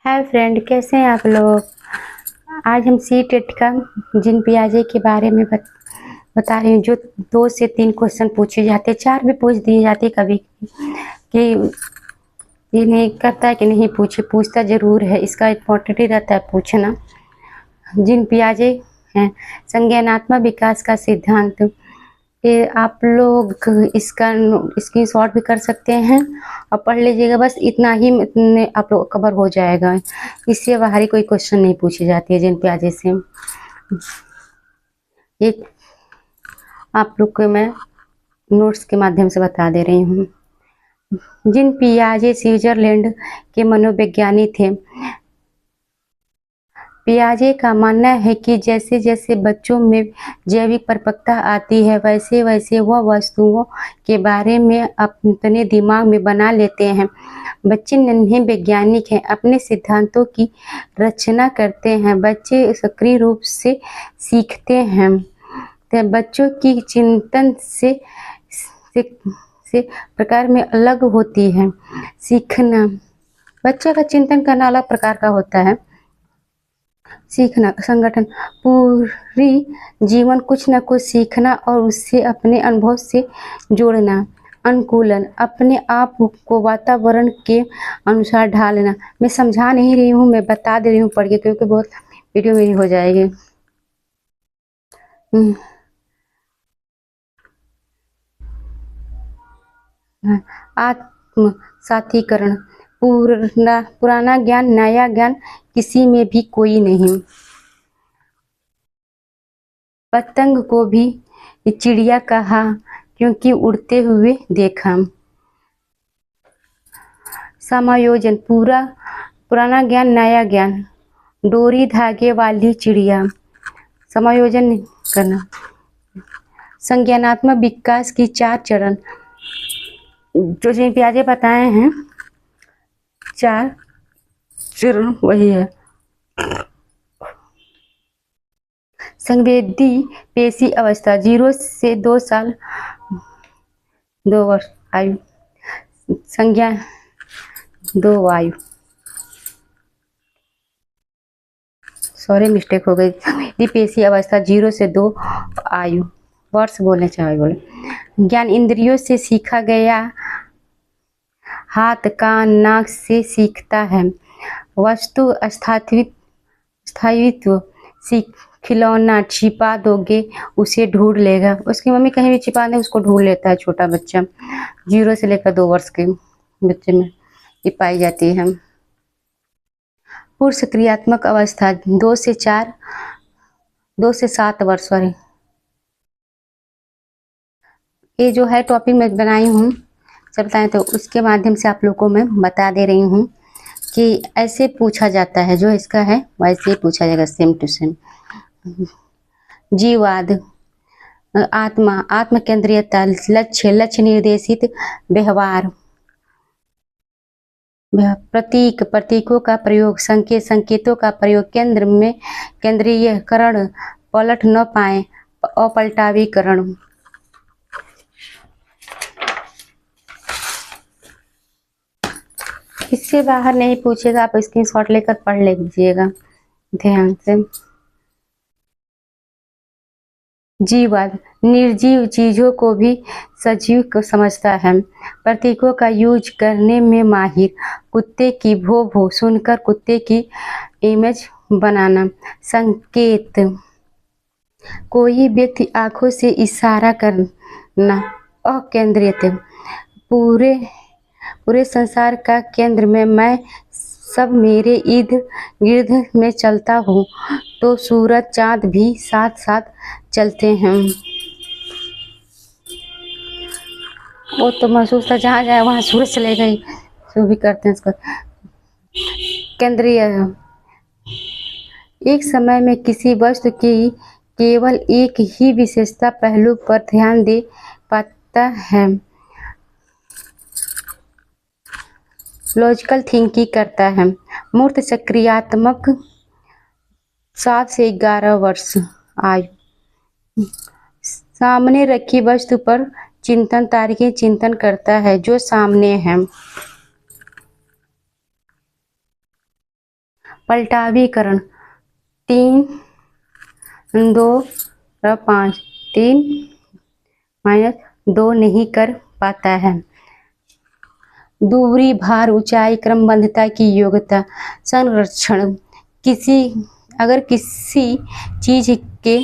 Hi friend, कैसे हैं आप लोग। आज हम सी टेट का जिन पियाजे के बारे में बता रही हूँ। जो 2 से 3 क्वेश्चन पूछे जाते हैं, 4 भी पूछ दिए जाते कभी कि ये नहीं करता है कि नहीं पूछता ज़रूर है। इसका इम्पोर्टेंट ही रहता है पूछना। जिन पियाजे हैं संज्ञानात्मक विकास का सिद्धांत। ये आप लोग इसका स्क्रीनशॉट भी कर सकते हैं और पढ़ लीजिएगा। बस इतना ही में आप लोग कवर हो जाएगा। इससे बाहरी कोई क्वेश्चन नहीं पूछी जाती है जिन पियाजे से। ये आप लोग को मैं नोट्स के माध्यम से बता दे रही हूँ। जिन पियाजे स्विट्जरलैंड के मनोविज्ञानी थे। पियाजे का मानना है कि जैसे जैसे बच्चों में जैविक परिपक्वता आती है, वैसे वैसे वह वस्तुओं के बारे में अपने दिमाग में बना लेते हैं। बच्चे नन्हे वैज्ञानिक हैं, अपने सिद्धांतों की रचना करते हैं। बच्चे सक्रिय रूप से सीखते हैं। तो बच्चों की चिंतन से प्रकार में अलग होती है। सीखना, बच्चे का चिंतन करना अलग प्रकार का होता है। सीखना, संगठन, पूरी जीवन कुछ न कुछ सीखना और उससे अपने अनुभव से जोड़ना। अनुकूलन, अपने आप को वातावरण के अनुसार ढालना। मैं समझा नहीं रही हूँ, मैं बता दे रही हूँ पढ़ के, क्योंकि बहुत वीडियो मेरी हो जाएगी। आत्म साथीकरण, पुराना ज्ञान, नया ज्ञान किसी में भी कोई नहीं। पतंग को भी चिड़िया कहा क्योंकि उड़ते हुए देखा। समायोजन, पुराना ज्ञान, नया ज्ञान, डोरी धागे वाली चिड़िया। समायोजन करना। संज्ञानात्मक विकास की 4 चरण, जो जिन पियाजे बताए हैं 4 चरण वही है। संवेदी पेशी अवस्था 0 से 2 साल 2 वर्ष आयु। संज्ञा 2 आयु, सॉरी मिस्टेक हो गई। संवेदी पेशी अवस्था 0 से 2 आयु वर्ष बोलने चाहिए बोले। ज्ञान इंद्रियों से सीखा गया, हाथ कान नाक से सीखता है। वस्तु स्थायित्व, खिलौना छिपा दोगे उसे ढूंढ लेगा। उसकी मम्मी कहीं भी छिपा दे उसको ढूंढ लेता है छोटा बच्चा। 0 से लेकर 2 वर्ष के बच्चे में ये पाई जाती है। पूर्व सक्रियात्मक अवस्था 2 से 7 वर्ष। सॉरी, ये जो है टॉपिक मैं बनाई हूँ सब बताएं, तो उसके माध्यम से आप लोग को मैं बता दे रही हूँ कि ऐसे पूछा जाता है। जो इसका है वैसे ही पूछा जाएगा, सेम टू सेम। जीववाद, आत्म केंद्रीयता, लक्ष्य निर्देशित व्यवहार। प्रतीकों का प्रयोग, संकेतों का प्रयोग, केंद्रीयकरण, पलट न पाए, अपलटावीकरण। इससे बाहर नहीं पूछेगा, आप स्क्रीनशॉट लेकर पढ़ लीजिएगा ध्यान से। जीववाद, निर्जीव चीजों को भी सजीव को समझता है। प्रतीकों का यूज करने में माहिर। कुत्ते की भो भो सुनकर कुत्ते की इमेज बनाना। संकेत, कोई व्यक्ति आंखों से इशारा करना। अकेंद्रित, पूरे संसार का केंद्र में मैं, सब मेरे इर्द गिर्द में चलता हूँ तो सूरज चांद भी साथ साथ चलते हैं। वो तो महसूस था, जहाँ जाए वहाँ सूरज चले गई, जो भी करते हैं इसको। केंद्रीय, एक समय में किसी वस्तु की केवल एक ही विशेषता पहलू पर ध्यान दे पाता है। लॉजिकल थिंकिंग करता है। मूर्त सक्रियात्मक 7 से 11 वर्ष आयु। सामने रखी वस्तु पर तार्किक चिंतन करता है जो सामने है। पलटावीकरण 3 2 और 5 3 - 2 नहीं कर पाता है। दूरी, भार, ऊंचाई, क्रमबद्धता की योग्यता, संरक्षण। अगर किसी चीज के